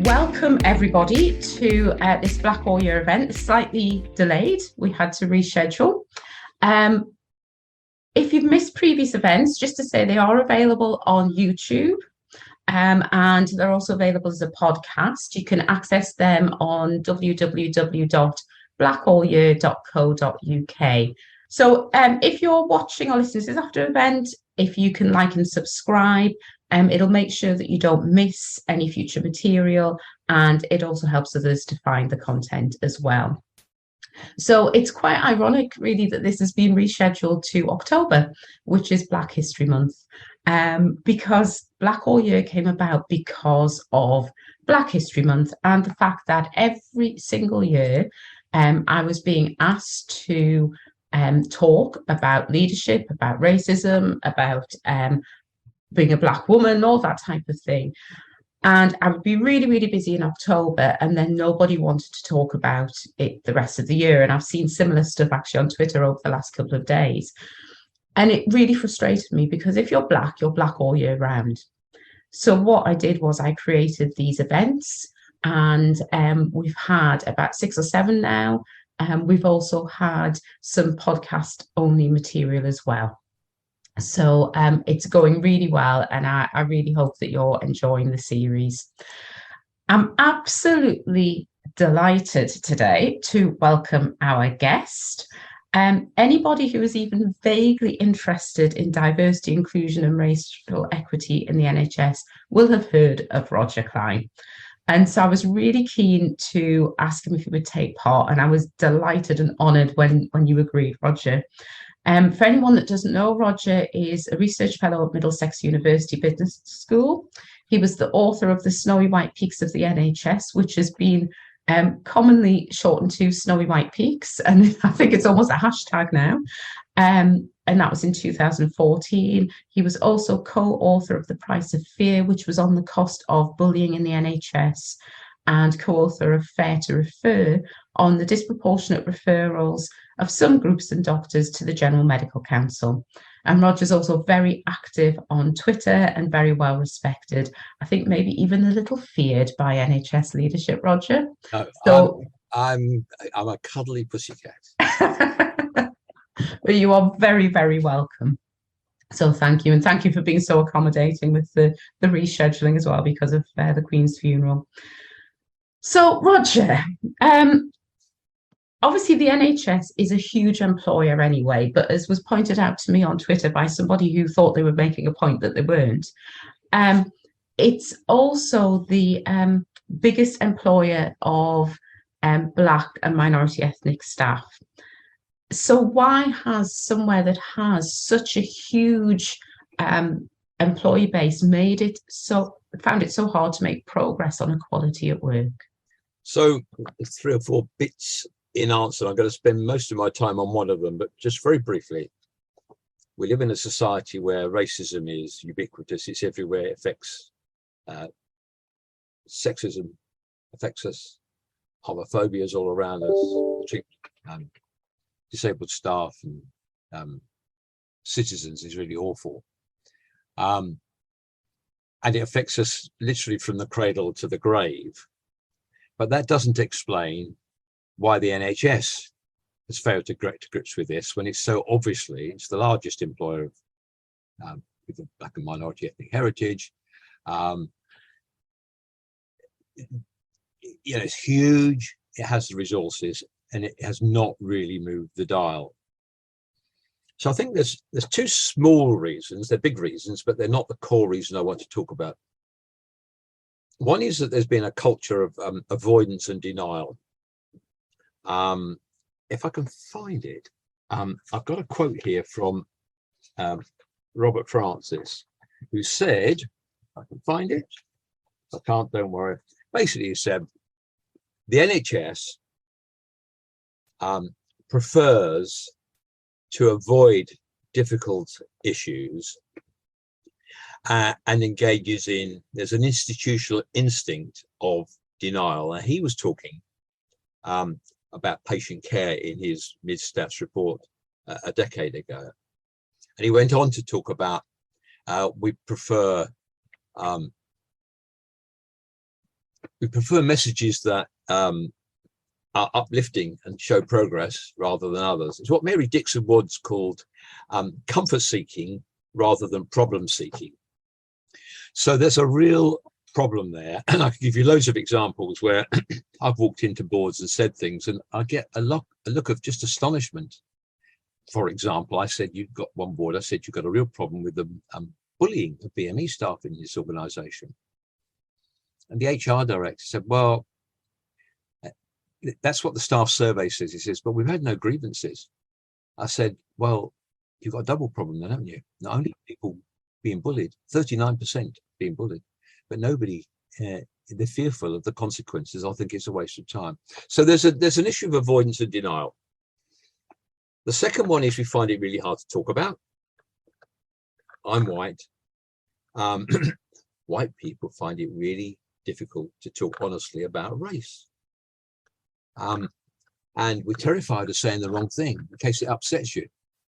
Welcome everybody to this Black All Year event. It's slightly delayed. We had to reschedule. If you've missed previous events, just to say they are available on YouTube, and they're also available as a podcast. You can access them on www.blackallyear.co.uk. So if you're watching or listening to this after event, if you can like and subscribe, it'll make sure that you don't miss any future material, and it also helps others to find the content as well. So it's quite ironic, really, that this has been rescheduled to October, which is Black History Month, because Black All Year came about because of Black History Month and the fact that every single year I was being asked to talk about leadership, about racism, about being a Black woman, all that type of thing. And I would be really, really busy in October, and then nobody wanted to talk about it the rest of the year. And I've seen similar stuff actually on Twitter over the last couple of days. And it really frustrated me, because if you're Black all year round. So what I did was I created these events, and we've had about 6 or 7 now. We've also had some podcast only material as well. So it's going really well, and I really hope that you're enjoying the series. I'm absolutely delighted today to welcome our guest. Anybody who is even vaguely interested in diversity, inclusion and racial equity in the NHS will have heard of Roger Klein. And so I was really keen to ask him if he would take part, and I was delighted and honoured when you agreed, Roger. For anyone that doesn't know, Roger is a research fellow at Middlesex University Business School. He was the author of The Snowy White Peaks of the NHS, which has been commonly shortened to Snowy White Peaks, and I think it's almost a hashtag now. And that was in 2014. He was also co-author of The Price of Fear, which was on the cost of bullying in the NHS, and co-author of Fair to Refer, on the disproportionate referrals of some groups and doctors to the General Medical Council. And Roger's also very active on Twitter and very well respected. I think maybe even a little feared by NHS leadership, Roger. No, so I'm a cuddly pussycat. Well, you are very, very welcome. So thank you, and thank you for being so accommodating with the rescheduling as well because of the Queen's funeral. So Roger, obviously the NHS is a huge employer anyway, but as was pointed out to me on Twitter by somebody who thought they were making a point that they weren't, it's also the biggest employer of Black and minority ethnic staff. So why has somewhere that has such a huge employee base found it so hard to make progress on equality at work? So 3 or 4 bits in answer. I'm going to spend most of my time on one of them, but just very briefly, we live in a society where racism is ubiquitous. It's everywhere. It affects sexism, affects us. Homophobia is all around us. Disabled staff and citizens is really awful. And it affects us literally from the cradle to the grave. But that doesn't explain why the NHS has failed to get to grips with this, when it's so obviously it's the largest employer of with a Black and minority ethnic heritage. It's huge. It has the resources, and it has not really moved the dial. So I think there's 2 small reasons. They're big reasons, but they're not the core reason I want to talk about. One is that there's been a culture of avoidance and denial. If I can find it, I've got a quote here from Robert Francis, who said, I can find it. I can't, don't worry. Basically, he said, the NHS prefers to avoid difficult issues and engages there's an institutional instinct of denial. And he was talking about patient care in his mid-stats report a decade ago. And he went on to talk about we prefer we prefer messages that are uplifting and show progress rather than others. It's what Mary Dixon Woods called comfort seeking rather than problem seeking. So there's a real problem there. And I can give you loads of examples where I've walked into boards and said things and I get a look of just astonishment. For example, I said, you've got one board, I said, you've got a real problem with the bullying of BME staff in this organization. And the HR director said, well, that's what the staff survey says. He says, but we've had no grievances. I said, well, you've got a double problem then, haven't you? Not only people being bullied, 39% being bullied, but nobody, they're fearful of the consequences. I think it's a waste of time. So there's an issue of avoidance and denial. The second one is we find it really hard to talk about. I'm white. White people find it really difficult to talk honestly about race. And we're terrified of saying the wrong thing in case it upsets you,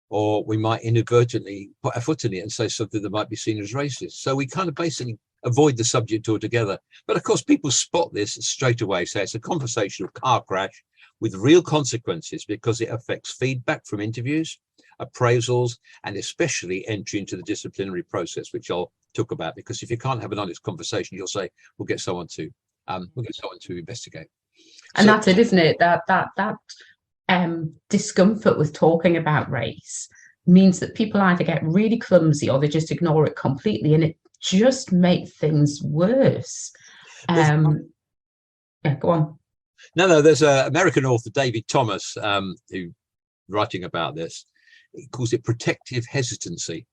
or we might inadvertently put a foot in it and say something that might be seen as racist. So we kind of basically avoid the subject altogether. But of course, people spot this straight away, say it's a conversational car crash with real consequences because it affects feedback from interviews, appraisals, and especially entry into the disciplinary process, which I'll talk about, because if you can't have an honest conversation, you'll say, we'll get someone to investigate. And that's it, isn't it? That discomfort with talking about race means that people either get really clumsy or they just ignore it completely, and it just makes things worse. Yeah, go on. No, there's an American author, David Thomas, who writing about this. He calls it protective hesitancy.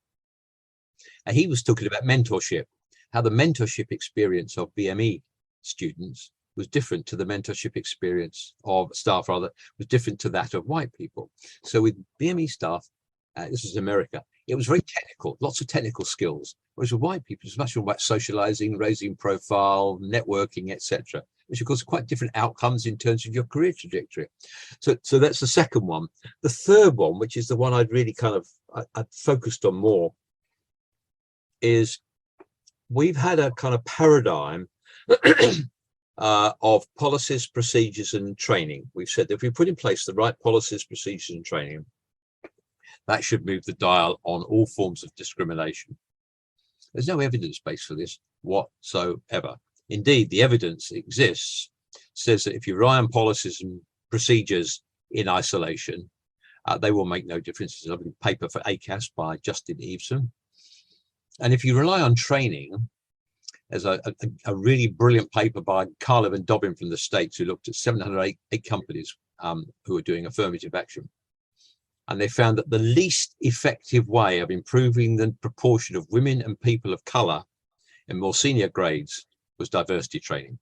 And he was talking about mentorship, how the mentorship experience of BME students was different to the mentorship experience of staff, rather, was different to that of white people. So with BME staff, this is America, it was very technical, lots of technical skills. Whereas with white people, it's much more about socializing, raising profile, networking, etc., which of course are quite different outcomes in terms of your career trajectory. So that's the second one. The third one, which is the one I'd really I'd focused on more, is we've had a kind of paradigm of policies, procedures, and training. We've said that if we put in place the right policies, procedures, and training, that should move the dial on all forms of discrimination. There's no evidence base for this whatsoever. Indeed, the evidence exists, says that if you rely on policies and procedures in isolation, they will make no difference. There's a paper for ACAS by Justin Eveson. And if you rely on training, there's a really brilliant paper by Carlin and Dobbin from the States, who looked at 708 companies who are doing affirmative action. And they found that the least effective way of improving the proportion of women and people of color in more senior grades was diversity training.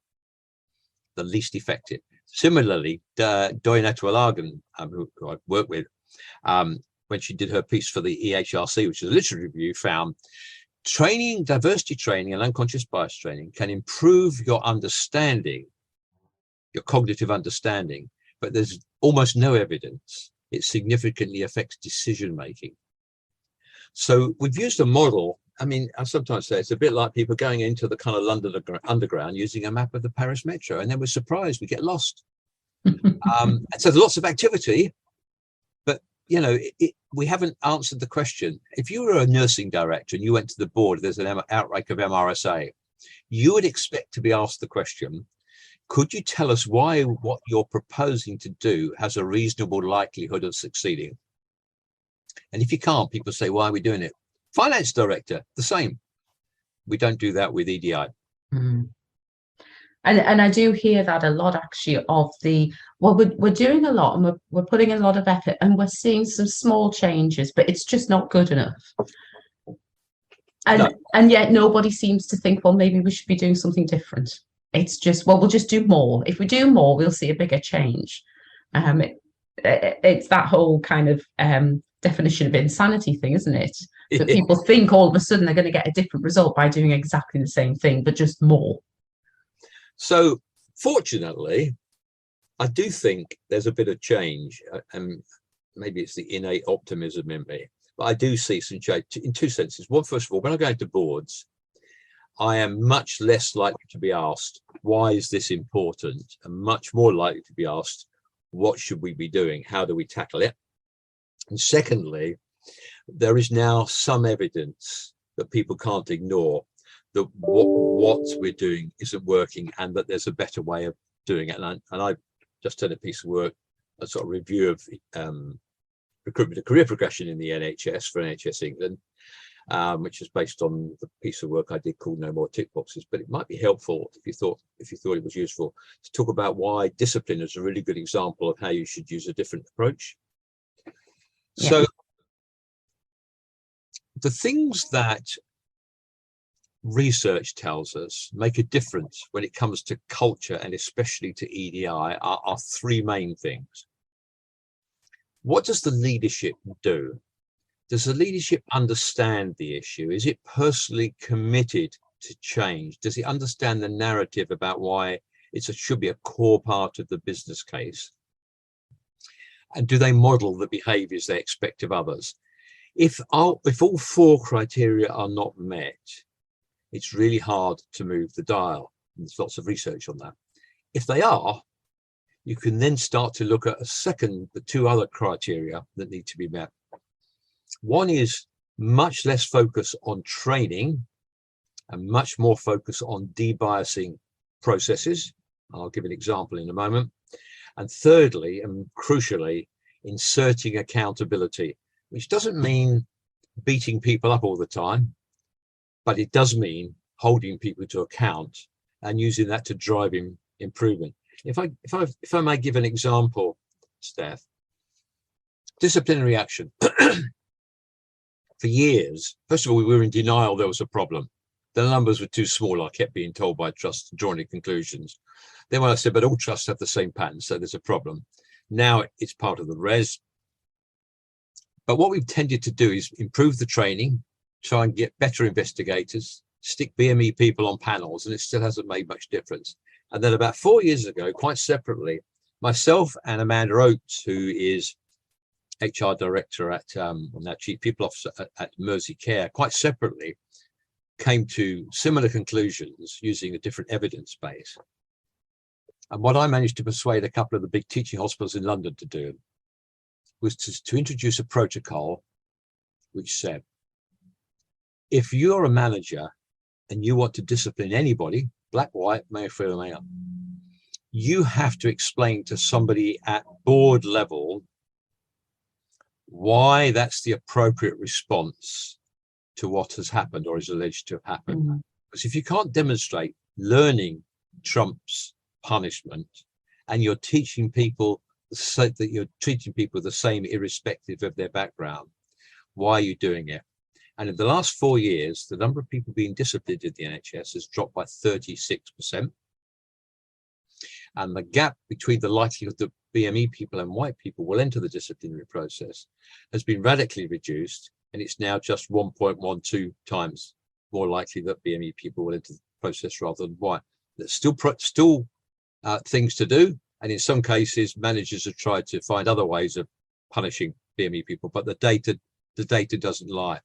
The least effective. Similarly, Doyen Etualagan, who I've worked with, when she did her piece for the EHRC, which is a literary review, found training, diversity training and unconscious bias training can improve your understanding, your cognitive understanding, but there's almost no evidence it significantly affects decision making. So we've used a model. I mean, I sometimes say it's a bit like people going into the kind of London Underground using a map of the Paris Metro, and then we're surprised we get lost. And so there's lots of activity, but you know, we haven't answered the question. If you were a nursing director and you went to the board, there's an outbreak of MRSA, you would expect to be asked the question, could you tell us why what you're proposing to do has a reasonable likelihood of succeeding? And if you can't, people say, why are we doing it? Finance director, the same. We don't do that with EDI. Mm. And I do hear that a lot, actually, of we're doing a lot and we're putting a lot of effort and we're seeing some small changes, but it's just not good enough. And yet nobody seems to think, well, maybe we should be doing something different. It's just, well, we'll just do more. If we do more, we'll see a bigger change. It's that whole kind of definition of insanity thing, isn't it? That people think all of a sudden they're going to get a different result by doing exactly the same thing, but just more. So fortunately, I do think there's a bit of change, and maybe it's the innate optimism in me, but I do see some change in two senses. One, first of all, when I go into boards, I am much less likely to be asked, why is this important? And much more likely to be asked, what should we be doing? How do we tackle it? And secondly, there is now some evidence that people can't ignore that what we're doing isn't working and that there's a better way of doing it. And I just did a piece of work, a sort of review of recruitment and career progression in the NHS for NHS England, which is based on the piece of work I did called No More Tick Boxes. But it might be helpful if you thought it was useful to talk about why discipline is a really good example of how you should use a different approach. Yeah. So the things that research tells us make a difference when it comes to culture and especially to EDI are three main things. What does the leadership do? Does the leadership understand the issue? Is it personally committed to change? Does it understand the narrative about why it should be a core part of the business case? And do they model the behaviors they expect of others? If all four criteria are not met, it's really hard to move the dial. There's lots of research on that. If they are, you can then start to look at the two other criteria that need to be met. One is much less focus on training and much more focus on debiasing processes. I'll give an example in a moment. And thirdly, and crucially, inserting accountability, which doesn't mean beating people up all the time, but it does mean holding people to account and using that to drive improvement. If I may give an example, Steph, disciplinary action. For years, first of all, we were in denial there was a problem. The numbers were too small, I kept being told by trusts, drawing conclusions. Then when I said, but all trusts have the same pattern, so there's a problem. Now it's part of the res. But what we've tended to do is improve the training, try and get better investigators, stick BME people on panels, and it still hasn't made much difference. And then about 4 years ago, quite separately, myself and Amanda Oates, who is HR director at now Chief People Officer at Mersey Care, quite separately came to similar conclusions using a different evidence base. And what I managed to persuade a couple of the big teaching hospitals in London to do was to introduce a protocol which said, if you're a manager and you want to discipline anybody, black, white, male, female, male, you have to explain to somebody at board level why that's the appropriate response to what has happened or is alleged to have happened. Mm-hmm. Because if you can't demonstrate learning trumps punishment, and you're teaching people that you're treating people the same irrespective of their background, why are you doing it? And in the last 4 years, the number of people being disciplined in the NHS has dropped by 36%. And the gap between the likelihood that BME people and white people will enter the disciplinary process has been radically reduced. And it's now just 1.12 times more likely that BME people will enter the process rather than white. There's still things to do. And in some cases, managers have tried to find other ways of punishing BME people, but the data doesn't lie.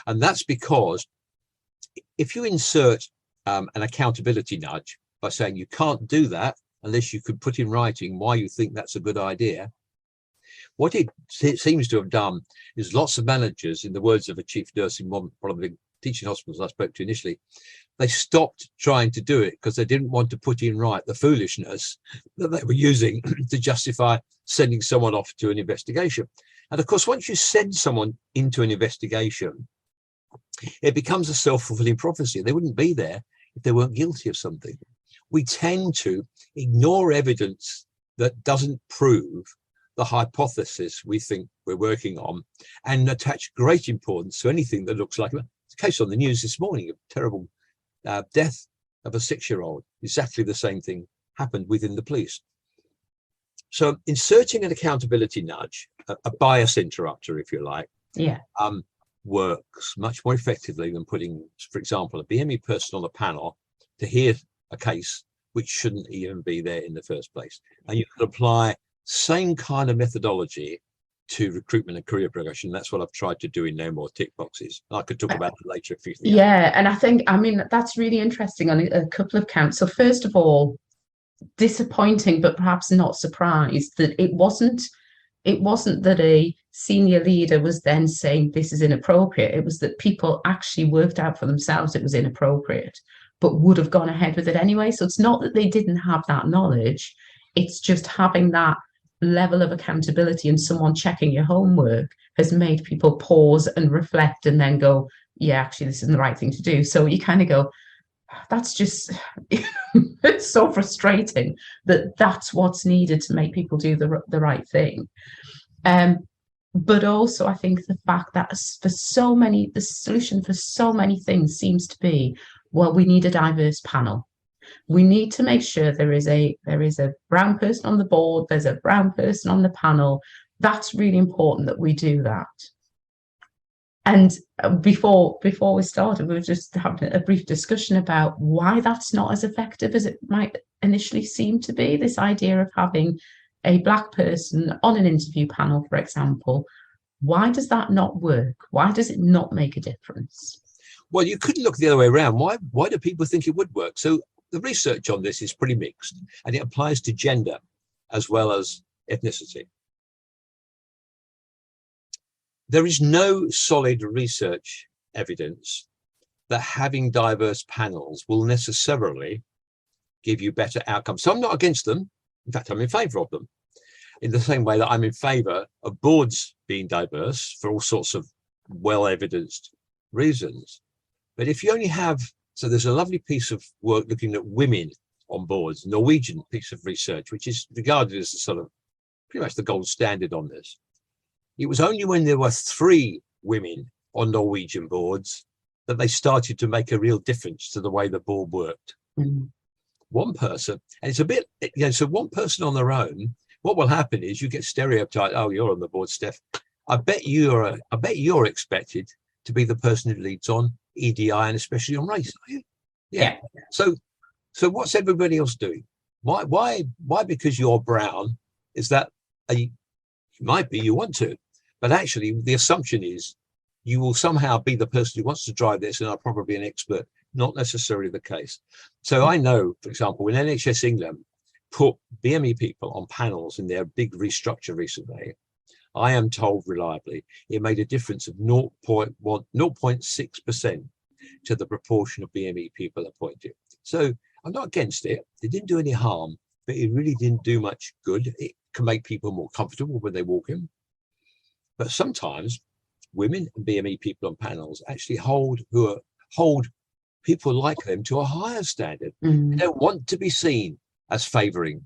And that's because if you insert an accountability nudge by saying you can't do that unless you could put in writing why you think that's a good idea, what it seems to have done is lots of managers, in the words of a chief nurse in one of the teaching hospitals I spoke to initially, they stopped trying to do it because they didn't want to put in right the foolishness that they were using to justify sending someone off to an investigation. And of course, once you send someone into an investigation, it becomes a self-fulfilling prophecy. They wouldn't be there if they weren't guilty of something. We tend to ignore evidence that doesn't prove the hypothesis we think we're working on and attach great importance to anything that looks like a case on the news this morning, a terrible death of a 6-year-old. Exactly the same thing happened within the police. So inserting an accountability nudge, a bias interrupter, if you like, works much more effectively than putting, for example, a BME person on a panel to hear a case which shouldn't even be there in the first place. And you can apply same kind of methodology to recruitment and career progression. That's what I've tried to do in No More Tick Boxes. I could talk about it later if you think. Yeah, and I mean, that's really interesting on a couple of counts. So first of all, disappointing, but perhaps not surprised that it wasn't that a senior leader was then saying this is inappropriate. It was that people actually worked out for themselves it was inappropriate, but would have gone ahead with it anyway. So it's not that they didn't have that knowledge. It's just having that level of accountability and someone checking your homework has made people pause and reflect and then go, yeah, actually, this isn't the right thing to do. So you kind of go, that's just, it's so frustrating that that's what's needed to make people do the right thing. But also, I think the fact that for so many, the solution for so many things seems to be, well, we need a diverse panel. We need to make sure there is a brown person on the board, there's a brown person on the panel. That's really important that we do that. And before we started, we were just having a brief discussion about why that's not as effective as it might initially seem to be. This idea of having a Black person on an interview panel, for example, why does that not work? Why does it not make a difference? Well, you could look the other way around. Why do people think it would work? So the research on this is pretty mixed, and it applies to gender as well as ethnicity. There is no solid research evidence that having diverse panels will necessarily give you better outcomes. So I'm not against them. In fact, I'm in favour of them. In the same way that I'm in favour of boards being diverse for all sorts of well-evidenced reasons. But if you only have, so there's a lovely piece of work looking at women on boards, Norwegian piece of research, which is regarded as the sort of pretty much the gold standard on this. It was only when there were 3 women on Norwegian boards that they started to make a real difference to the way the board worked. Mm-hmm. One person, and it's a bit, so one person on their own, what will happen is you get stereotyped. Oh, you're on the board, Steph. I bet you're expected to be the person who leads on EDI and especially on race. Are you? Yeah. So what's everybody else doing? Why? Because you're brown? Is that it might be you want to, but actually the assumption is you will somehow be the person who wants to drive this and are probably an expert. Not necessarily the case. So I know, for example, when NHS England put BME people on panels in their big restructure recently, I am told reliably it made a difference of 0.6% to the proportion of BME people appointed. So I'm not against it. It didn't do any harm, but it really didn't do much good. It can make people more comfortable when they walk in. But sometimes women and BME people on panels actually hold people like them to a higher standard. Mm. They don't want to be seen as favouring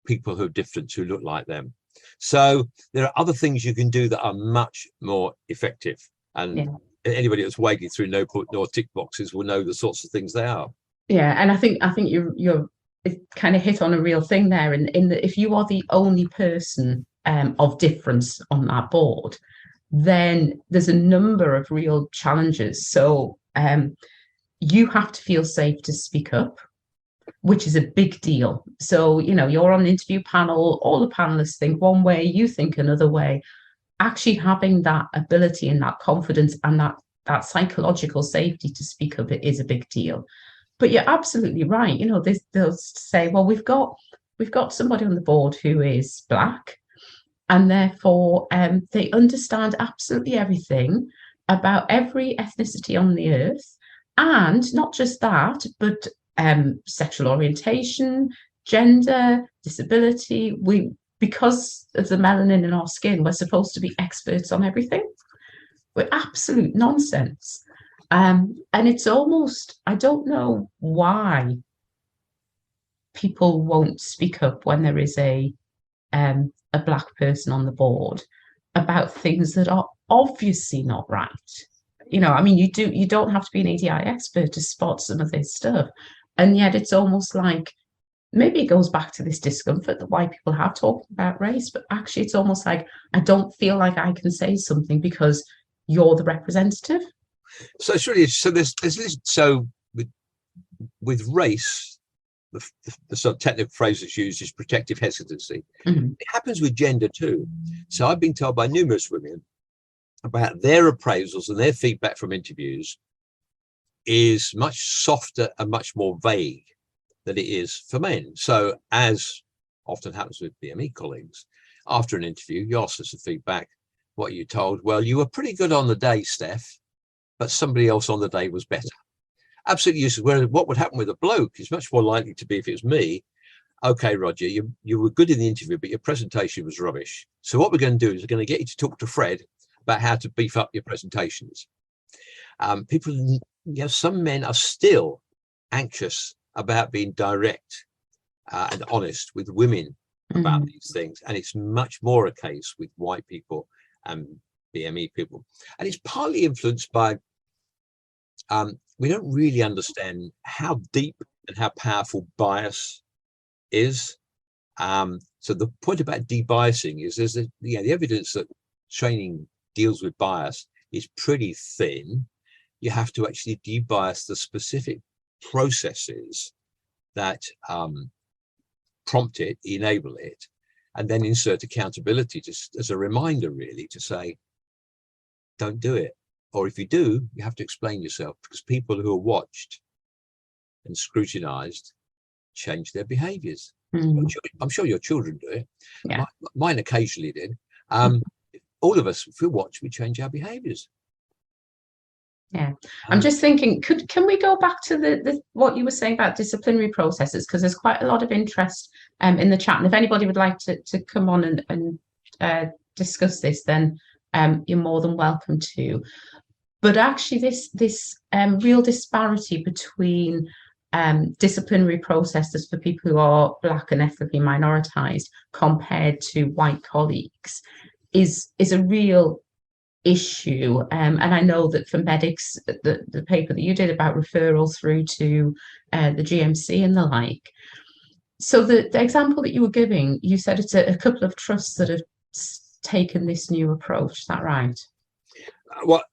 people who are different, who look like them. So there are other things you can do that are much more effective. And anybody that's wading through no tick boxes will know the sorts of things they are. Yeah, and I think you're kind of hit on a real thing there. In that if you are the only person of difference on that board, then there's a number of real challenges. So you have to feel safe to speak up, which is a big deal. So, you're on an interview panel, all the panelists think one way, you think another way. Actually having that ability and that confidence and that psychological safety to speak up, it is a big deal. But you're absolutely right. They'll say, well, we've got somebody on the board who is Black, and therefore they understand absolutely everything about every ethnicity on the earth. And not just that, but sexual orientation, gender, disability. Because of the melanin in our skin, we're supposed to be experts on everything. We're absolute nonsense. And it's almost, I don't know why people won't speak up when there is a Black person on the board about things that are obviously not right. You don't have to be an EDI expert to spot some of this stuff. And yet it's almost like, maybe it goes back to this discomfort that white people have talking about race, but actually it's almost like, I don't feel like I can say something because you're the representative. So it's really, so there's with race, the sort of technical phrase that's used is protective hesitancy. Mhm. It happens with gender too. So I've been told by numerous women about their appraisals and their feedback from interviews is much softer and much more vague than it is for men. So, as often happens with BME colleagues, after an interview, you ask us for feedback. What are you told? Well, you were pretty good on the day, Steph, but somebody else on the day was better. Absolutely useless. Whereas what would happen with a bloke is much more likely to be, if it was me, okay, Roger, you were good in the interview, but your presentation was rubbish. So what we're going to do is we're going to get you to talk to Fred about how to beef up your presentations. People, some men are still anxious about being direct and honest with women about these things. And it's much more a case with white people and BME people. And it's partly influenced by, we don't really understand how deep and how powerful bias is. So the point about debiasing is there's the evidence that training deals with bias is pretty thin. You have to actually debias the specific processes that prompt it, enable it, and then insert accountability just as a reminder, really, to say, don't do it. Or if you do, you have to explain yourself, because people who are watched and scrutinized change their behaviors. I'm sure your children do it. Yeah. Mine occasionally did. All of us, if we watch, we change our behaviors. Yeah, I'm just thinking, can we go back to the what you were saying about disciplinary processes? Because there's quite a lot of interest in the chat, and if anybody would like to come on and discuss this, then you're more than welcome to. But actually, this real disparity between disciplinary processes for people who are Black and ethnically minoritized compared to white colleagues is a real issue. And I know that for medics, the paper that you did about referral through to the GMC and the like. So the example that you were giving, you said it's a couple of trusts that have taken this new approach. Is that right? Well,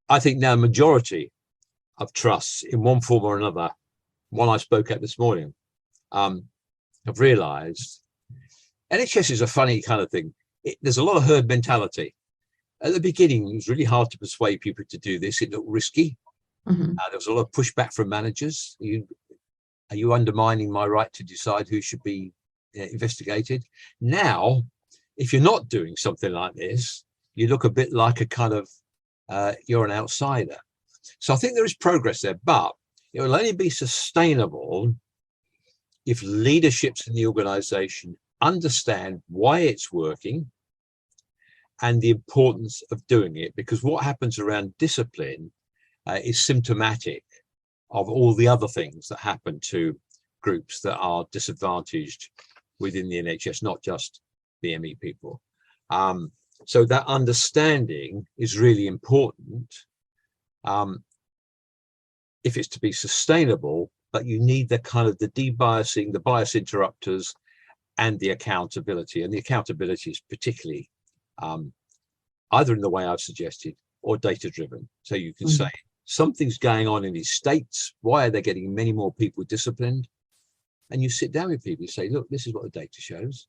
I think now majority of trusts in one form or another, one I spoke at this morning, have realised NHS is a funny kind of thing. There's a lot of herd mentality. At the beginning, it was really hard to persuade people to do this. It looked risky. There was a lot of pushback from managers. Are you undermining my right to decide who should be investigated? Now, if you're not doing something like this, you look a bit like a kind of, you're an outsider. So I think there is progress there, but it will only be sustainable if leaderships in the organization understand why it's working and the importance of doing it, because what happens around discipline is symptomatic of all the other things that happen to groups that are disadvantaged within the NHS, not just BME people. So that understanding is really important if it's to be sustainable, but you need the kind of the debiasing, the bias interrupters, and the accountability. And the accountability is particularly either in the way I've suggested or data driven. So you can say something's going on in these states. Why are they getting many more people disciplined? And you sit down with people, you say, look, this is what the data shows.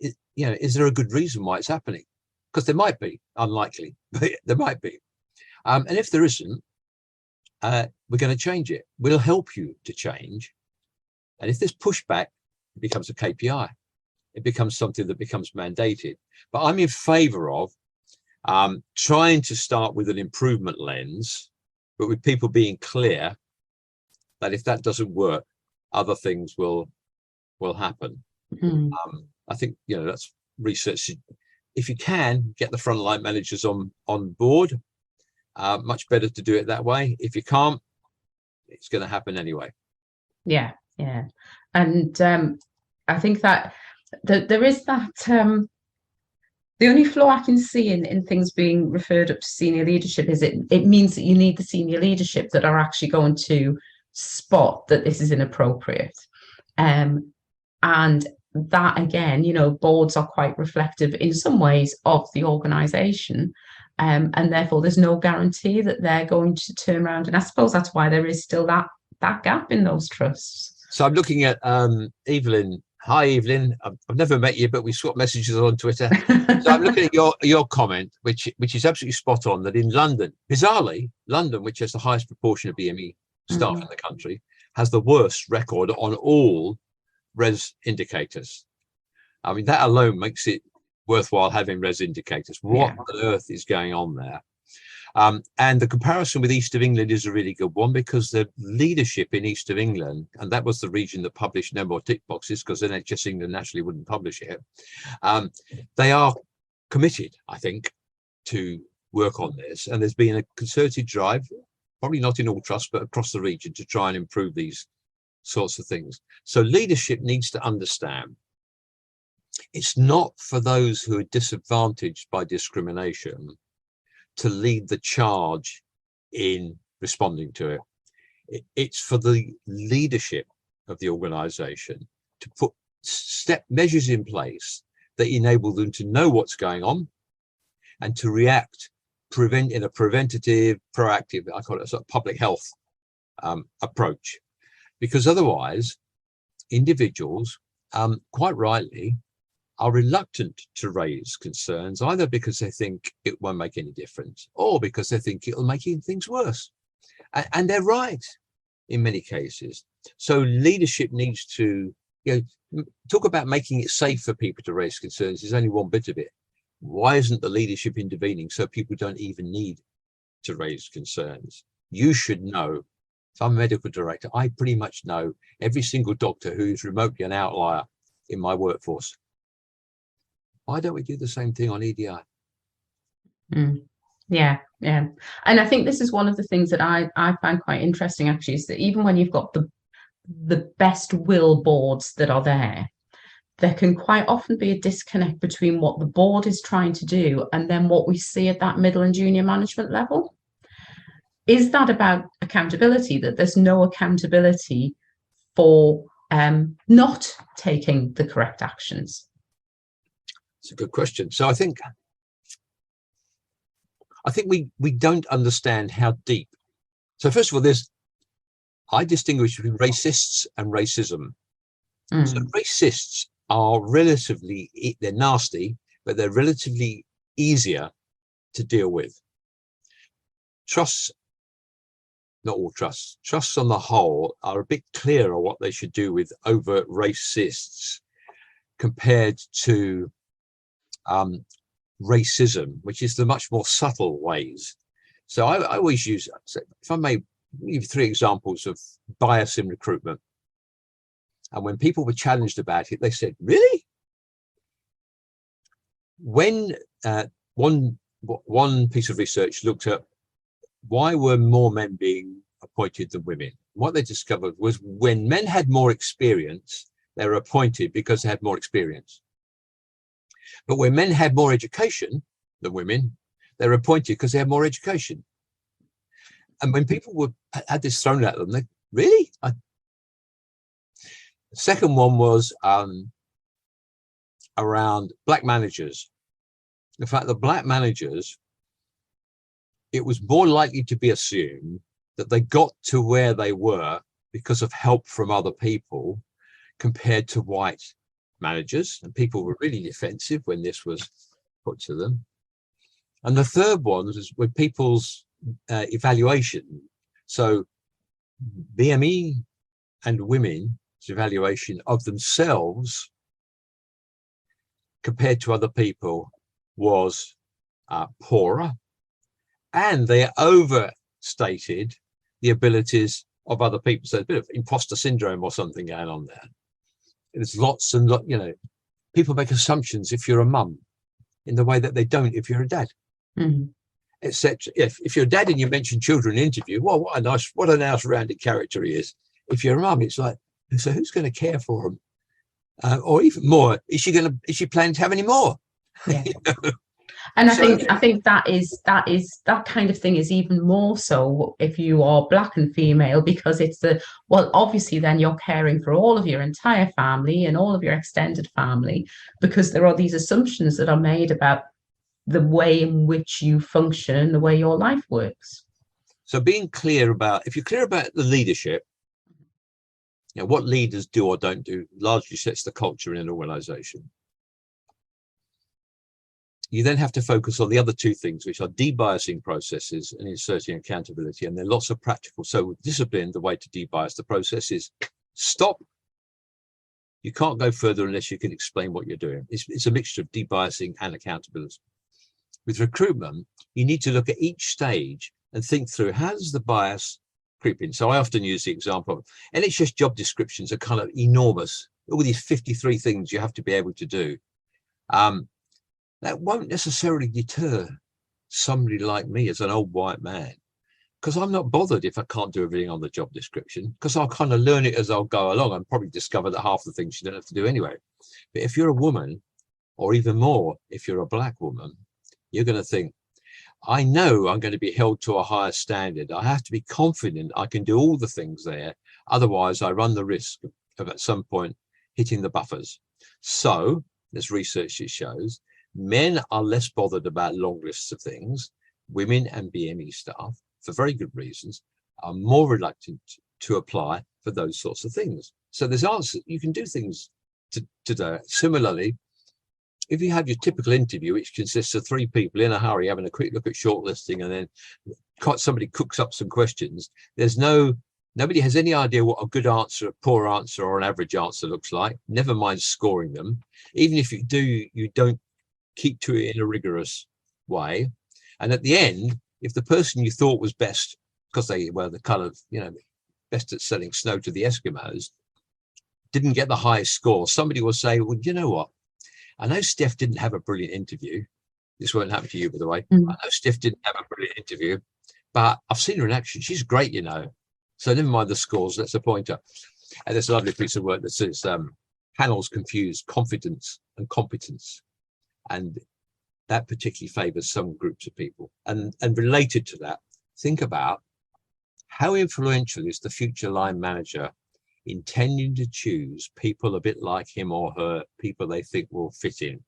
Is there a good reason why it's happening? Because there might be, unlikely, but there might be. And if there isn't, we're going to change it. We'll help you to change. And if there's pushback, it becomes a KPI. It becomes something that becomes mandated. But I'm in favor of trying to start with an improvement lens, but with people being clear that if that doesn't work, other things will happen. I think, that's research. If you can get the frontline managers on board, much better to do it that way. If you can't, it's going to happen anyway. Yeah. And I think that there is that the only flaw I can see in things being referred up to senior leadership is it means that you need the senior leadership that are actually going to spot that this is inappropriate. And that, again, boards are quite reflective in some ways of the organisation. And therefore, there's no guarantee that they're going to turn around. And I suppose that's why there is still that gap in those trusts. So I'm looking at Evelyn. Hi, Evelyn. I've never met you, but we swap messages on Twitter. So I'm looking at your comment, which is absolutely spot on. That in London, bizarrely, London, which has the highest proportion of BME staff in the country, has the worst record on all res indicators. I mean, that alone makes it worthwhile having res indicators. What on earth is going on there? And the comparison with East of England is a really good one, because the leadership in East of England, and that was the region that published no more tick boxes, because then NHS England naturally wouldn't publish it. They are committed, I think, to work on this. And there's been a concerted drive, probably not in all trusts, but across the region, to try and improve these sorts of things. So leadership needs to understand it's not for those who are disadvantaged by discrimination to lead the charge in responding to it. It's for the leadership of the organization to put measures in place that enable them to know what's going on and to react in a preventative, proactive, I call it a sort of public health approach. Because otherwise, individuals, quite rightly, are reluctant to raise concerns, either because they think it won't make any difference or because they think it'll make things worse. And they're right in many cases. So leadership needs to, talk about making it safe for people to raise concerns is only one bit of it. Why isn't the leadership intervening so people don't even need to raise concerns? You should know. If I'm a medical director, I pretty much know every single doctor who's remotely an outlier in my workforce. Why don't we do the same thing on EDI? Yeah. And I think this is one of the things that I find quite interesting, actually, is that even when you've got the best will boards that are there can quite often be a disconnect between what the board is trying to do and then what we see at that middle and junior management level. Is that about accountability, that there's no accountability for not taking the correct actions? It's a good question. So I think we don't understand how deep. So first of all, I distinguish between racists and racism. So racists are they're nasty, but they're relatively easier to deal with. Trusts, not all trusts on the whole are a bit clearer what they should do with overt racists compared to racism, which is the much more subtle ways. So I always use, if I may give 3 examples of bias in recruitment. And when people were challenged about it, they said, really? When one piece of research looked at why were more men being appointed than women, what they discovered was when men had more experience, they were appointed because they had more experience. But when men had more education than women, they were appointed because they had more education. And when people had this thrown at them, they really? The second one was around black managers. In fact, the black managers, it was more likely to be assumed that they got to where they were because of help from other people compared to white managers, and people were really defensive when this was put to them. And the third one was with people's evaluation. So BME and women's evaluation of themselves compared to other people was poorer, and they overstated the abilities of other people. So a bit of imposter syndrome or something going on there. There's lots and people make assumptions if you're a mum in the way that they don't if you're a dad. Etc. If you're a dad and you mention children in an interview, well, what a nice rounded character he is. If you're a mum, it's like, so who's going to care for him? Or even more, is she planning to have any more? Yeah. And I think that kind of thing is even more so if you are black and female, because it's obviously then you're caring for all of your entire family and all of your extended family, because there are these assumptions that are made about the way in which you function, the way your life works. So being clear about, if you're clear about the leadership, You know, what leaders do or don't do largely sets the culture in an organization. You then have to focus on the other two things, which are debiasing processes and inserting accountability. And there are lots of practical. So with discipline, the way to debias the process is stop. You can't go further unless you can explain what you're doing. It's a mixture of debiasing and accountability. With recruitment, you need to look at each stage and think through, how does the bias creep in? So I often use the example of NHS job descriptions are kind of enormous. All these 53 things you have to be able to do. That won't necessarily deter somebody like me as an old white man, because I'm not bothered if I can't do everything on the job description, because I'll kind of learn it as I'll go along and probably discover that half the things you don't have to do anyway. But if you're a woman, or even more, if you're a black woman, you're going to think, I know I'm going to be held to a higher standard. I have to be confident I can do all the things there. Otherwise, I run the risk of at some point hitting the buffers. So, there's research that shows men are less bothered about long lists of things. Women and BME staff, for very good reasons, are more reluctant to apply for those sorts of things. So there's answers. You can do things to do. Similarly, if you have your typical interview, which consists of 3 people in a hurry having a quick look at shortlisting, and then somebody cooks up some questions, nobody has any idea what a good answer, a poor answer, or an average answer looks like. Never mind scoring them. Even if you do, you don't keep to it in a rigorous way. And at the end, if the person you thought was best, because they were the kind of, best at selling snow to the Eskimos, didn't get the highest score, somebody will say, well, you know what? I know Steph didn't have a brilliant interview. This won't happen to you, by the way. I know Steph didn't have a brilliant interview, but I've seen her in action. She's great, So never mind the scores, let's appoint her. And there's a lovely piece of work that says panels confuse confidence and competence. And that particularly favors some groups of people. And related to that, think about how influential is the future line manager in tending to choose people a bit like him or her, people they think will fit in.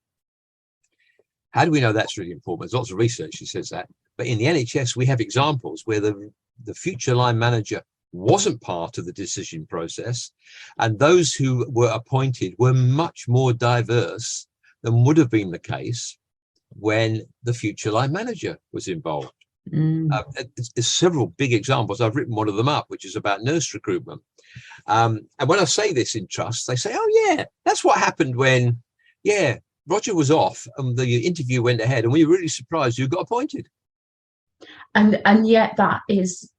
How do we know that's really important? There's lots of research that says that. But in the NHS, we have examples where the future line manager wasn't part of the decision process, and those who were appointed were much more diverse than would have been the case when the future line manager was involved. There's several big examples. I've written one of them up, which is about nurse recruitment. And when I say this in trust, they say, oh yeah, that's what happened when, Roger was off and the interview went ahead and we were really surprised you got appointed. And yet that is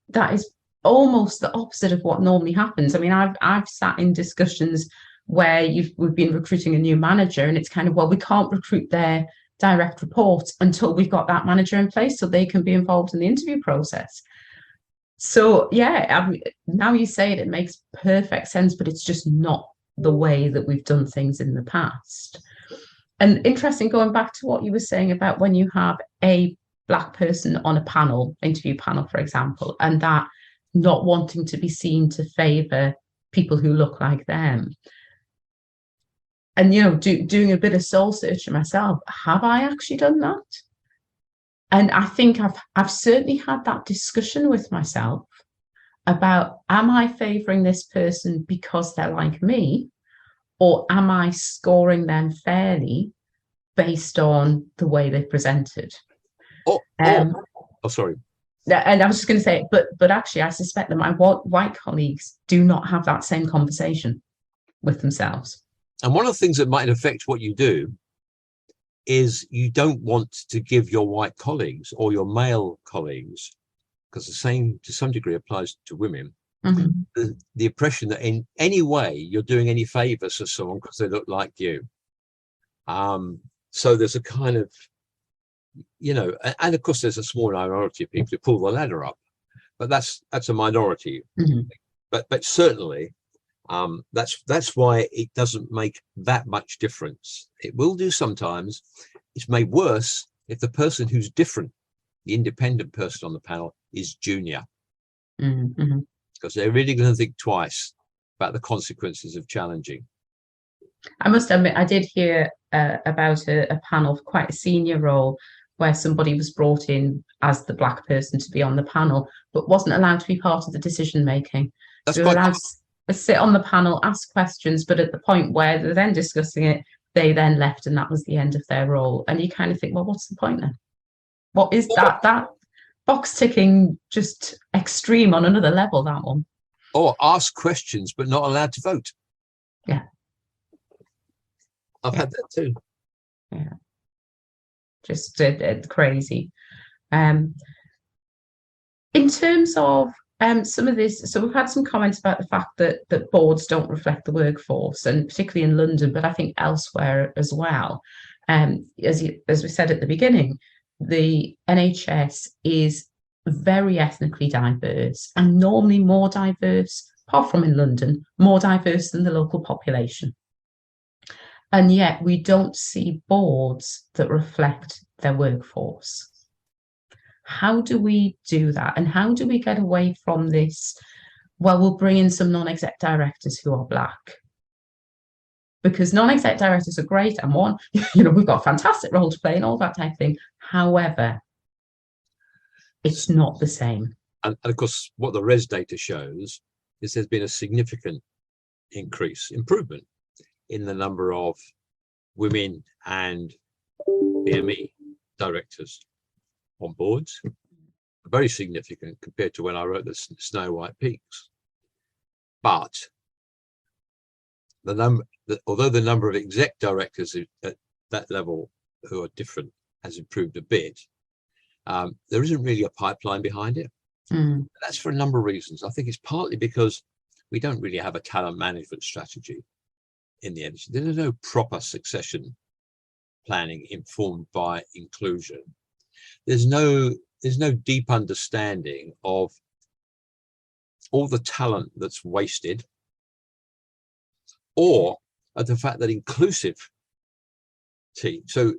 almost the opposite of what normally happens. I mean, I've sat in discussions where we've been recruiting a new manager, and it's kind of, well, we can't recruit their direct reports until we've got that manager in place so they can be involved in the interview process. So now you say it makes perfect sense, but it's just not the way that we've done things in the past. And interesting, going back to what you were saying about when you have a Black person on a panel, interview panel, for example, and that not wanting to be seen to favour people who look like them. And, doing a bit of soul searching myself, have I actually done that? And I think I've certainly had that discussion with myself about, am I favouring this person because they're like me, or am I scoring them fairly based on the way they presented? Sorry. And I was just going to say, but actually, I suspect that my white colleagues do not have that same conversation with themselves. And one of the things that might affect what you do is you don't want to give your white colleagues or your male colleagues, because the same to some degree applies to women, the impression that in any way you're doing any favors to someone because they look like you. So there's a kind of, and of course there's a small minority of people who pull the ladder up, but that's a minority. But certainly that's why it doesn't make that much difference. It will do sometimes. It's made worse if the person who's different, the independent person on the panel, is junior, because they're really going to think twice about the consequences of challenging. I must admit, I did hear about a panel, quite a senior role, where somebody was brought in as the Black person to be on the panel, but wasn't allowed to be part of the decision making. That's so quite sit on the panel, ask questions, but at the point where they're then discussing it, they then left and that was the end of their role. And you kind of think, well, what's the point then? What is that? That box ticking just extreme on another level, that one. Or ask questions, but not allowed to vote. Yeah. I've had that too. Yeah. Just crazy. In terms of some of this, so we've had some comments about the fact that boards don't reflect the workforce, and particularly in London, but I think elsewhere as well. As we said at the beginning, the NHS is very ethnically diverse, and normally more diverse, apart from in London, more diverse than the local population. And yet we don't see boards that reflect their workforce. How do we do that? And how do we get away from this? Well, we'll bring in some non-exec directors who are Black. Because non-exec directors are great, and one, we've got a fantastic role to play and all that type of thing. However, it's not the same. And of course, what the RES data shows is there's been a significant improvement in the number of women and BME directors on boards, very significant compared to when I wrote the Snow White Peaks. But although the number of exec directors at that level who are different has improved a bit, there isn't really a pipeline behind it. That's for a number of reasons. I think it's partly because we don't really have a talent management strategy in the NHS. There's no proper succession planning informed by inclusion. There's no deep understanding of all the talent that's wasted, or of the fact that inclusive team. So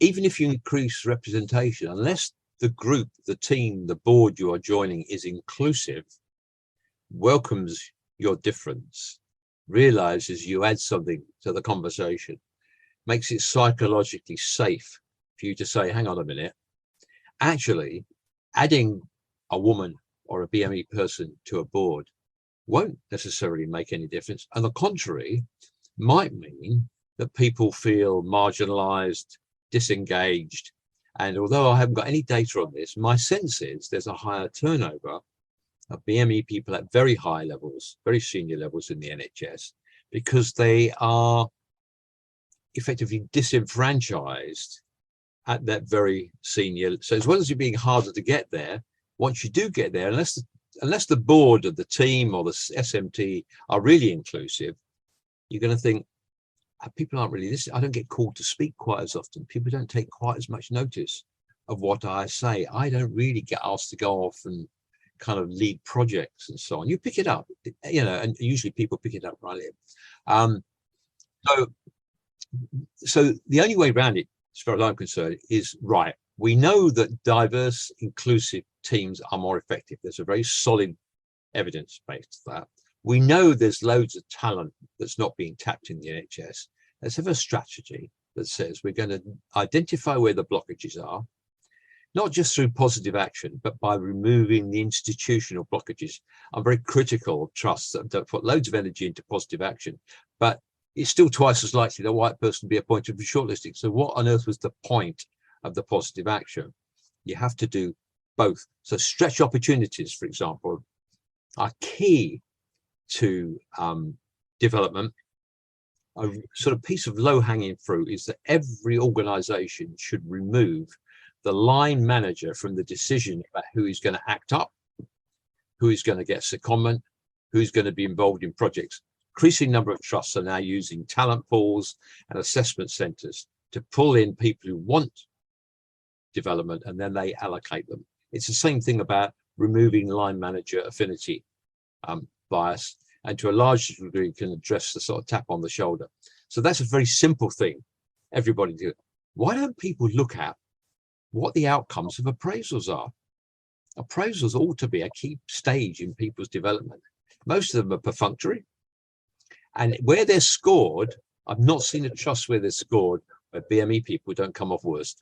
even if you increase representation, unless the group, the team, the board you are joining is inclusive, welcomes your difference, realizes you add something to the conversation, makes it psychologically safe for you to say, hang on a minute, actually adding a woman or a BME person to a board won't necessarily make any difference. On the contrary, might mean that people feel marginalized, disengaged. And although I haven't got any data on this, my sense is there's a higher turnover of BME people at very high levels, very senior levels in the NHS, because they are effectively disenfranchised at that very senior. So as well as it being harder to get there, once you do get there, unless the board of the team or the SMT are really inclusive, you're going to think, people aren't really listening. I don't get called to speak quite as often. People don't take quite as much notice of what I say. I don't really get asked to go off and kind of lead projects and so on. You pick it up, and usually people pick it up right here. So the only way around it, as far as I'm concerned, is right. We know that diverse, inclusive teams are more effective. There's a very solid evidence base to that. We know there's loads of talent that's not being tapped in the NHS. Let's have a strategy that says we're going to identify where the blockages are, not just through positive action, but by removing the institutional blockages. I'm very critical of trusts that put loads of energy into positive action, but it's still twice as likely that a white person will be appointed for shortlisting. So what on earth was the point of the positive action? You have to do both. So stretch opportunities, for example, are key to development. A sort of piece of low-hanging fruit is that every organization should remove the line manager from the decision about who is going to act up, who is going to get secondment, who's going to be involved in projects. Increasing number of trusts are now using talent pools and assessment centers to pull in people who want development, and then they allocate them. It's the same thing about removing line manager affinity bias, and to a large degree can address the sort of tap on the shoulder. So that's a very simple thing. Everybody do it. Why don't people look at what the outcomes of appraisals are? Appraisals ought to be a key stage in people's development. Most of them are perfunctory. And where they're scored, I've not seen a trust where they're scored where BME people don't come off worst.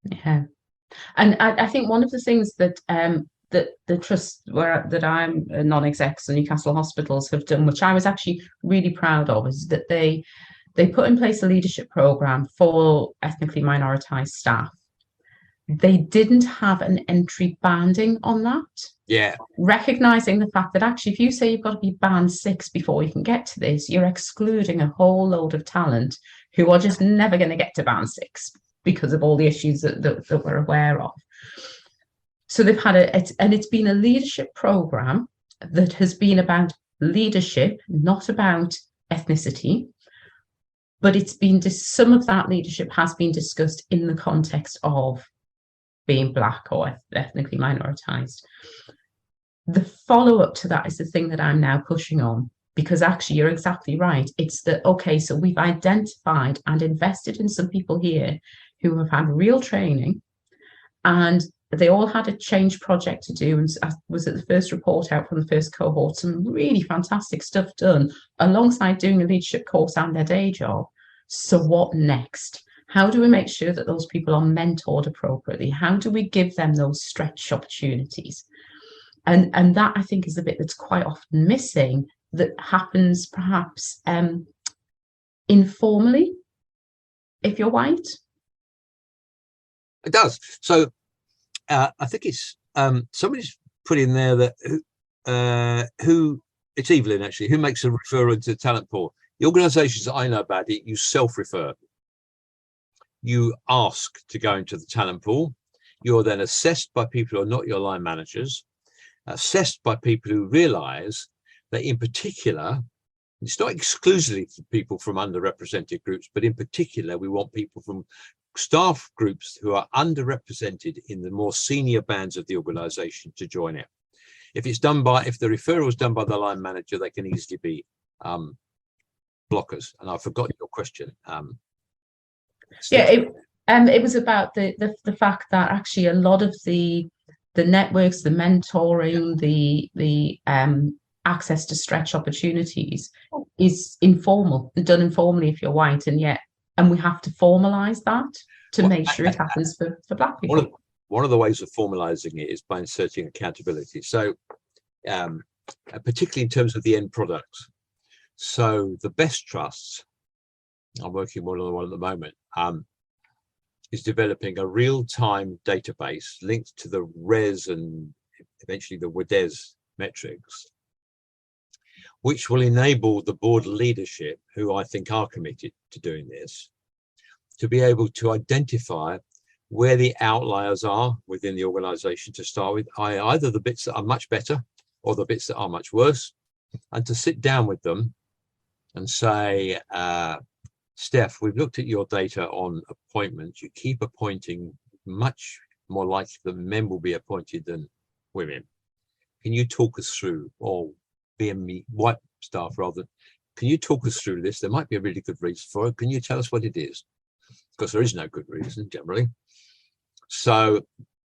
Yeah. And I think one of the things that that the trust that I'm a non-exec, so Newcastle Hospitals have done, which I was actually really proud of, is that they put in place a leadership program for ethnically minoritized staff. They didn't have an entry banding on that. Yeah. Recognizing the fact that actually, if you say you've got to be band 6 before you can get to this, you're excluding a whole load of talent who are just never going to get to band 6 because of all the issues that we're aware of. So they've had and it's been a leadership program that has been about leadership, not about ethnicity. But it's been some of that leadership has been discussed in the context of being Black or ethnically minoritized. The follow-up to that is the thing that I'm now pushing on, because actually you're exactly right. It's that, okay, so we've identified and invested in some people here who have had real training, and they all had a change project to do. And I was at the first report out from the first cohort, some really fantastic stuff done alongside doing a leadership course and their day job. So what next? How do we make sure that those people are mentored appropriately? How do we give them those stretch opportunities? And that, I think, is the bit that's quite often missing, that happens perhaps informally, if you're white. It does. So I think it's somebody's put in there that who it's Evelyn actually, who makes a referral to the talent pool. The organisations that I know about it, you self-refer. You ask to go into the talent pool. You're then assessed by people who are not your line managers, assessed by people who realise that in particular, it's not exclusively for people from underrepresented groups, but in particular, we want people from staff groups who are underrepresented in the more senior bands of the organisation to join it. If the referral is done by the line manager, they can easily be blockers. And I forgot your question. It was about the fact that actually a lot of the networks, the mentoring, the access to stretch opportunities is informal, done informally if you're white, and we have to formalize that to make sure it happens for Black people. One of the ways of formalizing it is by inserting accountability. So particularly in terms of the end product. So the best trusts, I'm working on one at the moment, is developing a real-time database linked to the RES and eventually the WDES metrics, which will enable the board leadership, who I think are committed to doing this, to be able to identify where the outliers are within the organization to start with, either the bits that are much better or the bits that are much worse, and to sit down with them and say, Steph, we've looked at your data on appointments. You keep appointing, much more likely that men will be appointed than women. Can you talk us through, or BME white staff rather, can you talk us through this? There might be a really good reason for it. Can you tell us what it is? Because there is no good reason generally. So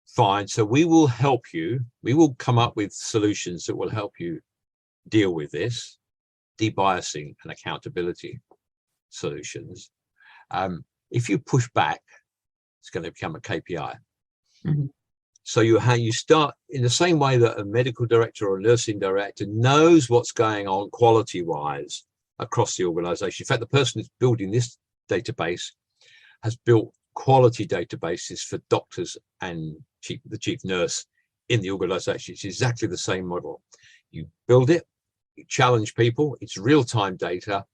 fine. So we will help you. We will come up with solutions that will help you deal with this, debiasing and accountability solutions. If you push back, it's going to become a KPI. Mm-hmm. So you start in the same way that a medical director or a nursing director knows what's going on quality wise across the organization. In fact, the person who's building this database has built quality databases for doctors and the chief nurse in the organization. It's exactly the same model. You build it, you challenge people, it's real-time data,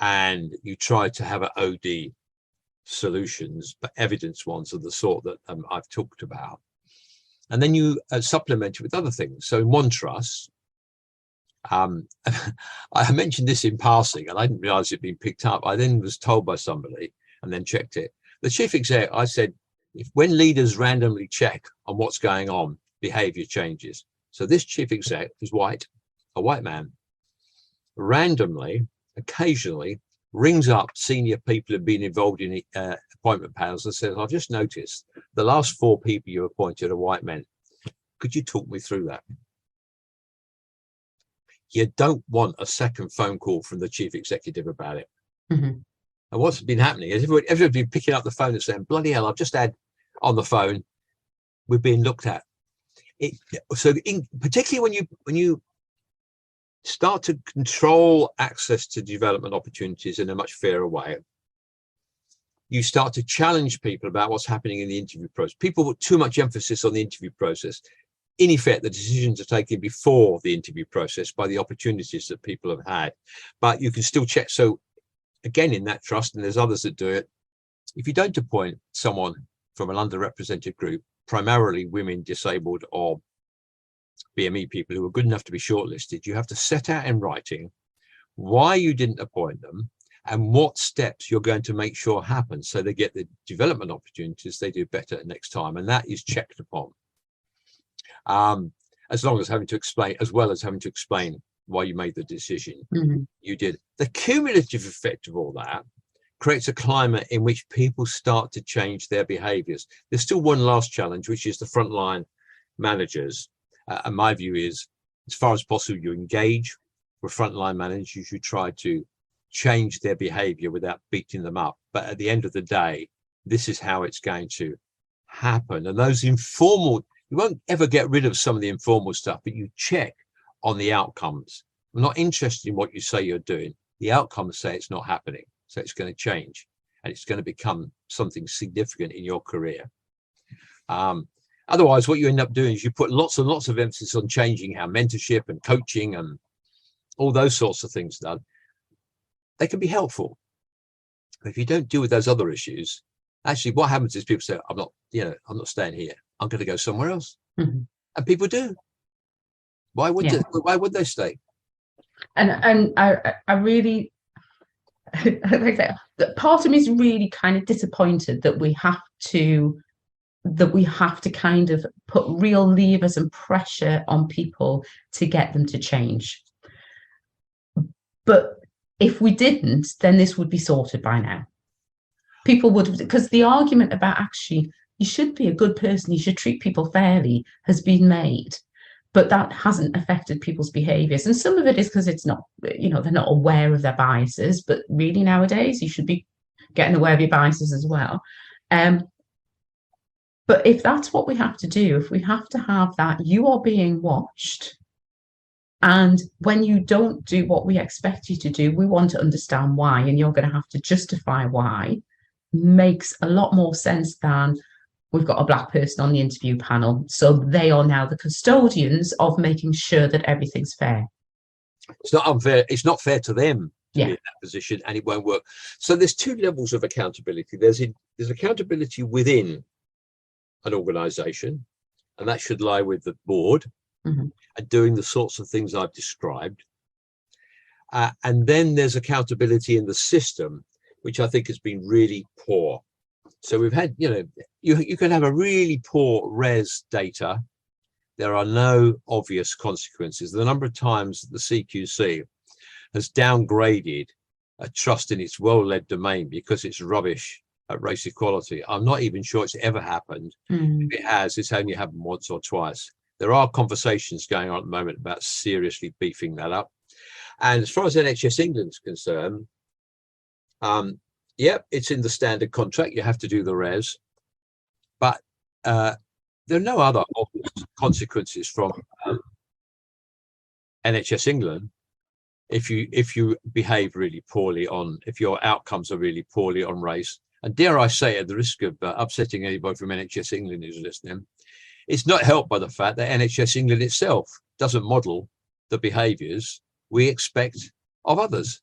and you try to have OD solutions, but evidence ones of the sort that I've talked about. And then you supplement it with other things. So in one trust, I mentioned this in passing, and I didn't realize it'd been picked up. I then was told by somebody and then checked it. The chief exec, I said, when leaders randomly check on what's going on, behavior changes. So this chief exec is white, a white man, randomly, occasionally rings up senior people who've been involved in appointment panels and says, I've just noticed the last 4 people you appointed are white men. Could you talk me through that? You don't want a second phone call from the chief executive about it. Mm-hmm. And what's been happening is everybody's been picking up the phone and saying, bloody hell, I've just had on the phone, we're being looked at. Particularly when you start to control access to development opportunities in a much fairer way, you start to challenge people about what's happening in the interview process. People put too much emphasis on the interview process. In effect, the decisions are taken before the interview process by the opportunities that people have had. But you can still check. So again, in that trust, and there's others that do it, if you don't appoint someone from an underrepresented group, primarily women, disabled, or BME people who are good enough to be shortlisted, you have to set out in writing why you didn't appoint them and what steps you're going to make sure happen so they get the development opportunities they do better next time. And that is checked upon. As well as having to explain why you made the decision you did. The cumulative effect of all that creates a climate in which people start to change their behaviors. There's still one last challenge, which is the frontline managers. And my view is, as far as possible, you engage with frontline managers. You should try to change their behavior without beating them up. But at the end of the day, this is how it's going to happen. And those informal, you won't ever get rid of some of the informal stuff, but you check on the outcomes. I'm not interested in what you say you're doing. The outcomes say it's not happening. So it's going to change and it's going to become something significant in your career. Otherwise, what you end up doing is you put lots and lots of emphasis on changing how mentorship and coaching and all those sorts of things done. They can be helpful. But if you don't deal with those other issues, actually what happens is people say, I'm not staying here. I'm going to go somewhere else. And people do. Why would they stay? And I really, like I say, that part of me is really kind of disappointed that we have to kind of put real levers and pressure on people to get them to change. But if we didn't, then this would be sorted by now. People would, because the argument about actually you should be a good person, you should treat people fairly, has been made, but that hasn't affected people's behaviors. And some of it is because it's not, they're not aware of their biases, but really nowadays you should be getting aware of your biases as well. But if that's what we have to do, if we have to have that, you are being watched. And when you don't do what we expect you to do, we want to understand why, and you're going to have to justify why, makes a lot more sense than we've got a black person on the interview panel, so they are now the custodians of making sure that everything's fair. It's not unfair. It's not fair to them to be in that position, and it won't work. So there's two levels of accountability. There's accountability within an organization, and that should lie with the board and doing the sorts of things I've described. And then there's accountability in the system, which I think has been really poor. So we've had, you can have a really poor res data. There are no obvious consequences. The number of times the CQC has downgraded a trust in its well-led domain because it's rubbish at race equality, I'm not even sure it's ever happened. If it has, it's only happened once or twice. There are conversations going on at the moment about seriously beefing that up. And as far as NHS England is concerned, it's in the standard contract. You have to do the res, but there are no other obvious consequences from NHS England if you behave really poorly if your outcomes are really poorly on race. And dare I say, at the risk of upsetting anybody from NHS England who's listening, it's not helped by the fact that NHS England itself doesn't model the behaviours we expect of others.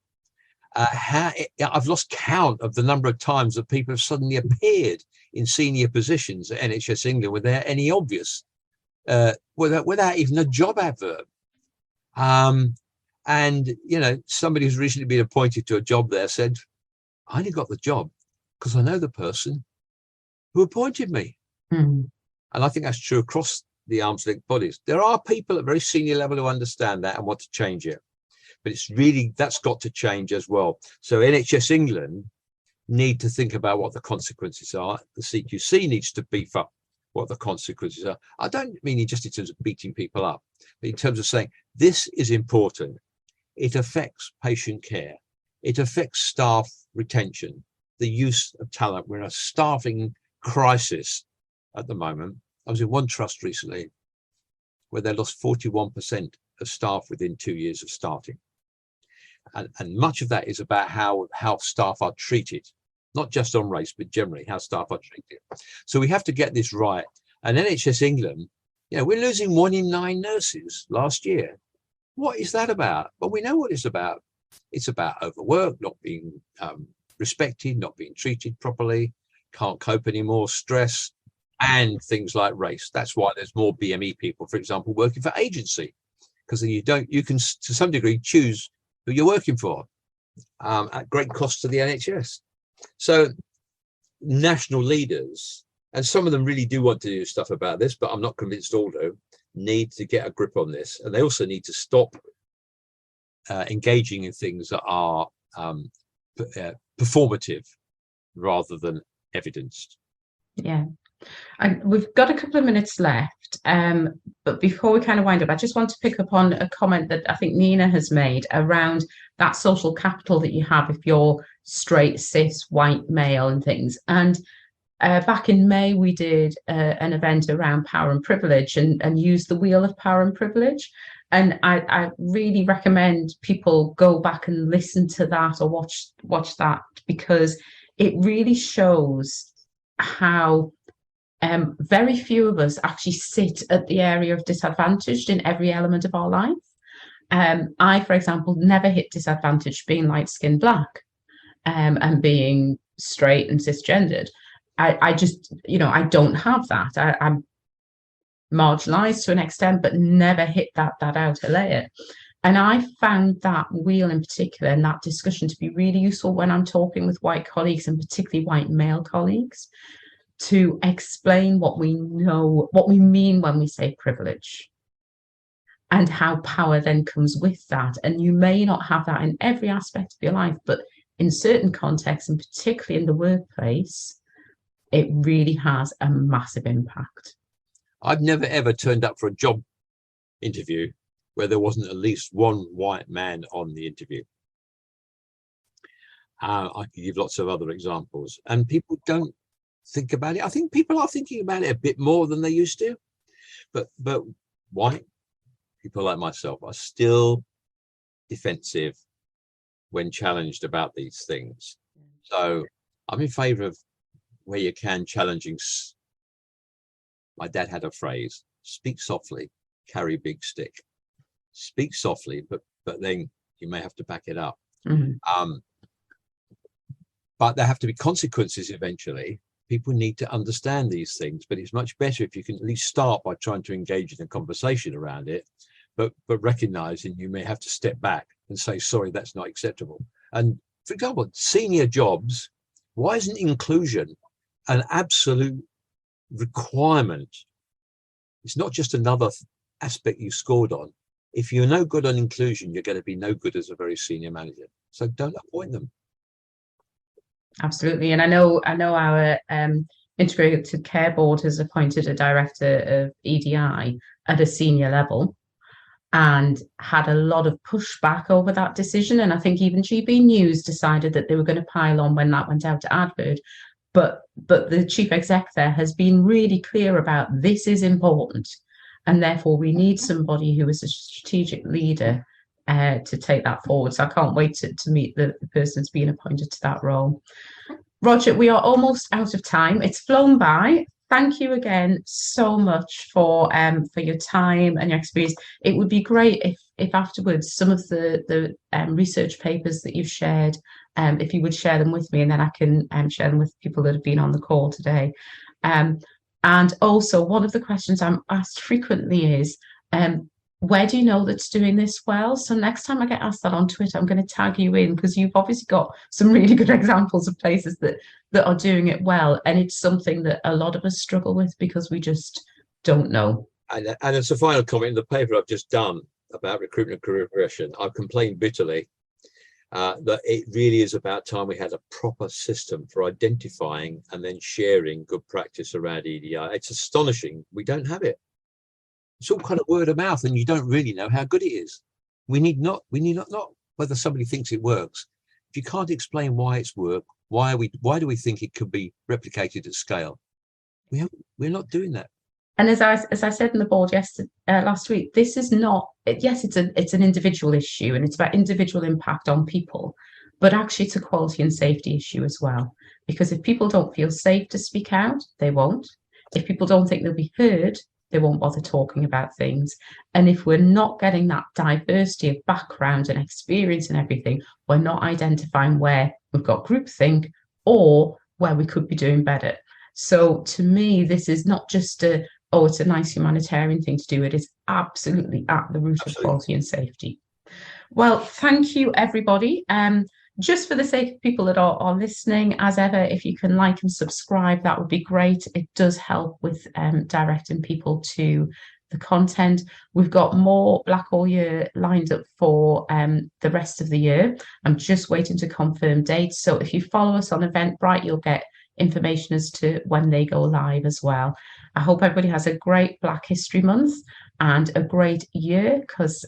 I've lost count of the number of times that people have suddenly appeared in senior positions at NHS England without any obvious, without even a job advert. And somebody who's recently been appointed to a job there said, I only got the job because I know the person who appointed me. And I think that's true across the arm's length bodies. There are people at very senior level who understand that and want to change it. But that's got to change as well. So NHS England need to think about what the consequences are. The CQC needs to beef up what the consequences are. I don't mean just in terms of beating people up, but in terms of saying this is important. It affects patient care. It affects staff retention, the use of talent. We're in a staffing crisis at the moment. I was in one trust recently where they lost 41% of staff within 2 years of starting. And much of that is about how staff are treated, not just on race, but generally how staff are treated. So we have to get this right. And NHS England, we're losing 1 in 9 nurses last year. What is that about? Well, we know what it's about. It's about overwork, not being respected, not being treated properly, can't cope anymore, stress, and things like race. That's why there's more BME people, for example, working for agency, because you can to some degree choose who you're working for at great cost to the NHS. So national leaders, and some of them really do want to do stuff about this, but I'm not convinced all do, need to get a grip on this. And they also need to stop engaging in things that are performative rather than evidenced. Yeah. And we've got a couple of minutes left, but before we kind of wind up, I just want to pick up on a comment that I think Nina has made around that social capital that you have if you're straight, cis, white, male and things. And back in May, we did an event around power and privilege and used the wheel of power and privilege. And I really recommend people go back and listen to that or watch that, because it really shows how very few of us actually sit at the area of disadvantaged in every element of our life. I, for example, never hit disadvantage being light-skinned black and being straight and cisgendered. I just, I don't have that. I'm marginalized to an extent, but never hit that outer layer. And I found that wheel in particular and that discussion to be really useful when I'm talking with white colleagues, and particularly white male colleagues, to explain what we know, what we mean when we say privilege, and how power then comes with that. And you may not have that in every aspect of your life, but in certain contexts, and particularly in the workplace, it really has a massive impact. I've never ever turned up for a job interview where there wasn't at least one white man on the interview. I could give lots of other examples, and people don't think about it. I think people are thinking about it a bit more than they used to, but white people like myself are still defensive when challenged about these things. So I'm in favor of, where you can, challenging. My dad had a phrase: speak softly, carry big stick. Speak softly, but then you may have to back it up. Mm-hmm. But there have to be consequences eventually. People need to understand these things, but it's much better if you can at least start by trying to engage in a conversation around it, but recognizing you may have to step back and say, sorry, that's not acceptable. And for example, senior jobs, why isn't inclusion an absolute requirement? It's not just another aspect you scored on. If you're no good on inclusion, you're going to be no good as a very senior manager. So don't appoint them. Absolutely. And I know our integrated care board has appointed a director of EDI at a senior level and had a lot of pushback over that decision. And I think even GB News decided that they were going to pile on when that went out to advert. But the chief exec there has been really clear about this is important, and therefore we need somebody who is a strategic leader to take that forward. So I can't wait to meet the person who's been appointed to that role. Roger, we are almost out of time. It's flown by. Thank you again so much for your time and your experience. It would be great if afterwards some of the research papers that you've shared, if you would share them with me, and then I can share them with people that have been on the call today. And also, one of the questions I'm asked frequently is, where do you know that's doing this well? So next time I get asked that on Twitter, I'm going to tag you in, because you've obviously got some really good examples of places that are doing it well. And it's something that a lot of us struggle with because we just don't know. And as a final comment, in the paper I've just done about recruitment and career progression, I've complained bitterly that it really is about time we had a proper system for identifying and then sharing good practice around EDI. It's astonishing we don't have it. It's all kind of word of mouth, and you don't really know how good it is. We need not whether somebody thinks it works. If you can't explain why it's worked, why do we think it could be replicated at scale? We're not doing that. And as I said in the board yesterday, last week, this is not, yes, it's an individual issue and it's about individual impact on people, but actually it's a quality and safety issue as well. Because if people don't feel safe to speak out, they won't. If people don't think they'll be heard, they won't bother talking about things. And if we're not getting that diversity of background and experience and everything, we're not identifying where we've got groupthink or where we could be doing better. So to me, this is not just it's a nice humanitarian thing to do. It is absolutely at the root of quality and safety. Well, thank you, everybody. Just for the sake of people that are listening, as ever, if you can like and subscribe, that would be great. It does help with directing people to the content. We've got more Black All Year lined up for the rest of the year. I'm just waiting to confirm dates. So if you follow us on Eventbrite, you'll get information as to when they go live as well. I hope everybody has a great Black History Month and a great year, because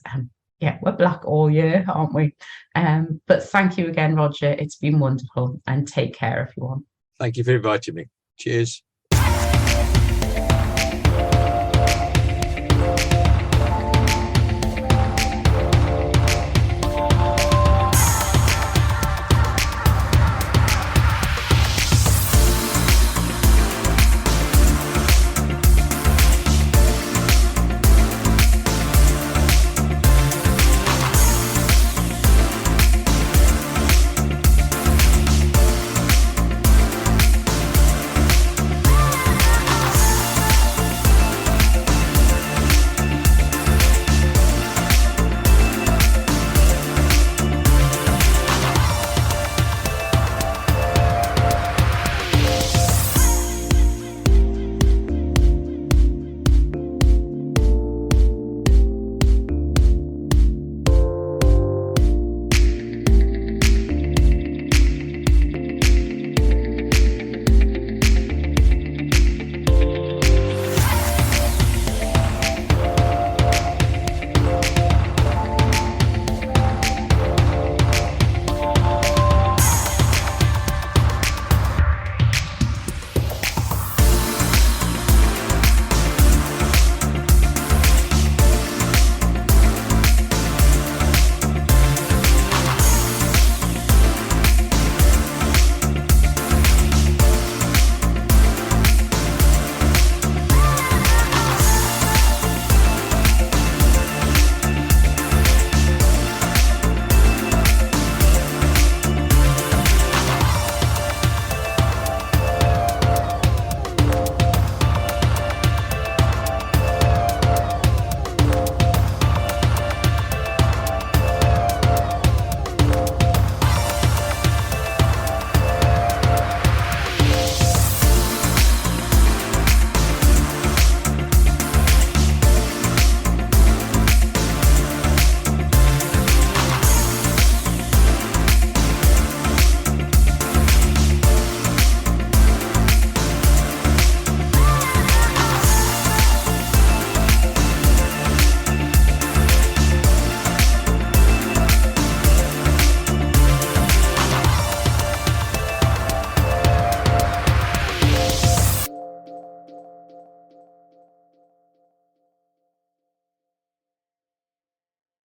we're Black all year, aren't we? But thank you again, Roger. It's been wonderful, and take care, everyone. Thank you for inviting me. Cheers.